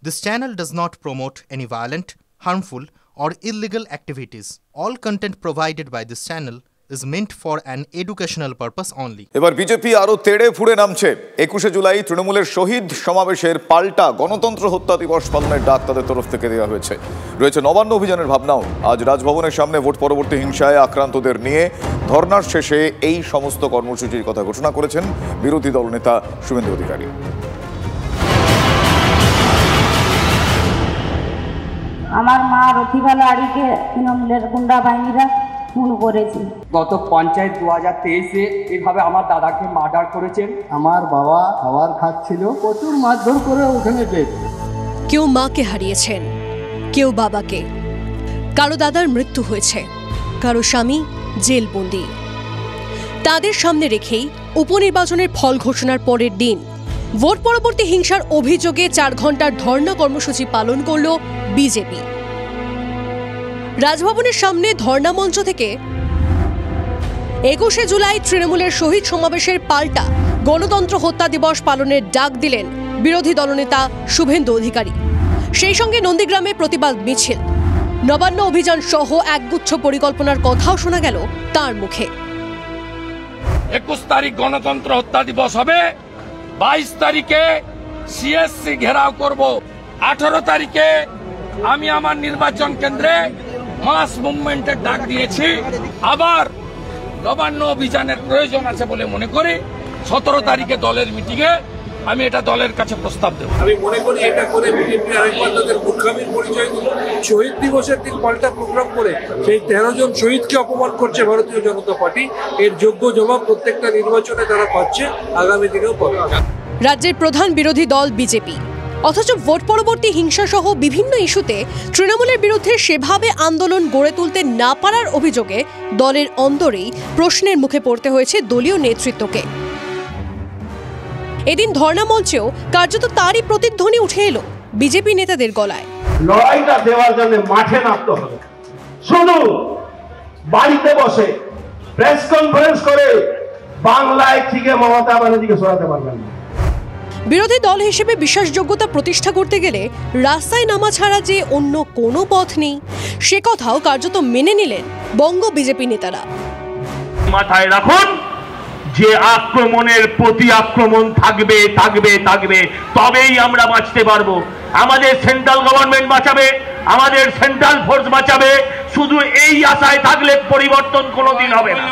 This channel does not promote any violent, harmful, or illegal activities. All content provided by this channel is meant for an educational purpose only. এবার BJP আরো তেড়ে ফুড়ে নামছে। 21শে জুলাই তৃণমূলের শহীদ সমাবেশের পাল্টা গণতন্ত্র হত্যা দিবস পালনের ডাক তাদের তরফ থেকে দেওয়া হয়েছে। রয়েছে নবান্ন অভিযানের ভাবনাও। আজ রাজভবনের সামনে ভোট পরবর্তী হিংসায় আক্রান্তদের নিয়ে ধর্নার শেষে এই সমস্ত কর্মসূচির কথা ঘোষণা করেছেন বিরোধী দলনেতা শুভেন্দু অধিকারী। আমার মা রথিবালা আড়িকে তৃণমূলের গুন্ডা বাহিনীরা খুন করেছে। গত পঞ্চায়েত 2023-এ এইভাবে আমার দাদাকে মার্ডার করেছেন। আমার বাবা খাবার খাচ্ছিল, প্রচুর মারধর করে ওখানে গেছে। কেউ মাকে হারিয়েছেন, কেউ বাবাকে, কারো দাদার মৃত্যু হয়েছে, কারো স্বামী জেলবন্দি। তাদের সামনে রেখেই উপনির্বাচনের ফল ঘোষণার পরের দিন ভোট পরবর্তী হিংসার অভিযোগে 4 ঘন্টার ধর্ণা কর্মসূচি পালন করল বিজেপি। রাজভবনের সামনে ধর্ণা মঞ্চ থেকে 21শে জুলাই তৃণমূলের শহীদ সমাবেশের পাল্টা গণতন্ত্র হত্যা দিবস পালনের ডাক দিলেন বিরোধী দলনেতা শুভেন্দু অধিকারী। সেই সঙ্গে নন্দীগ্রামে প্রতিবাদ মিছিল, নবান্ন অভিযান সহ একগুচ্ছ পরিকল্পনার কথাও শোনা গেল তার মুখে। 21 তারিখ গণতন্ত্র হত্যা দিবস হবে, 22 তারিখে সিএসসি ঘেরাও করব, 18 তারিখে আমি আমার নির্বাচন কেন্দ্রে মাস মুভমেন্টের ডাক দিয়েছি। আবার নবান্ন অভিযানের প্রয়োজন আছে বলে মনে করি 17 তারিখে দলের মিটিংয়ে আমি এটা দলের কাছে প্রস্তাব দেব। আমি মনে করি এটা করে বিজেপি আরেকবার তাদের মূর্খামির পরিচয় দিল। শহীদ দিবসের দিন পাল্টা প্রোগ্রাম করে সেই 13 জন শহীদকে অপমান করছে ভারতীয় জনতা পার্টি। এর যোগ্য জবাব প্রত্যেকটা নির্বাচনে তারা পাচ্ছে, আগামী দিনেও পাবে। রাজ্যের প্রধান বিরোধী দল বিজেপি, অথচ ভোট পরবর্তী হিংসা সহ বিভিন্ন ইস্যুতে তৃণমূলের বিরুদ্ধে সেভাবে আন্দোলন গড়ে তুলতে না পারার অভিযোগে দলের অন্দরেই প্রশ্নের মুখে পড়তে হয়েছে দলীয় নেতৃত্বকে। এদিন ধর্ণা মঞ্চেও কার্যত তারই প্রতিধ্বনি উঠে এলো বিজেপি নেতাদের গলায়। লড়াইটা দেওয়ার জন্য মাঠে নামতে হবে, শুধু বাড়িতে বসে প্রেস কনফারেন্স করে বাংলায় থেকে মমতা ব্যানার্জিকে সরাতে পারবেন না। বিরোধী দল হিসেবে বিশ্বাসযোগ্যতা প্রতিষ্ঠা করতে গেলে রাস্তায় নামা ছাড়া যে অন্য কোনো পথ নেই, সে কথাও কার্যত মেনে নিলেন বঙ্গ বিজেপি নেতারা। মাথায় রাখুন যে আক্রমণের প্রতি আক্রমণ থাকবে থাকবে থাকবে, তবেই আমরা বাঁচতে পারবো। আমাদের সেন্ট্রাল গভর্নমেন্ট বাঁচাবে, আমাদের সেন্ট্রাল ফোর্স বাঁচাবে। শুধু এই আশায় থাকলে পরিবর্তন কোনোদিন হবে না।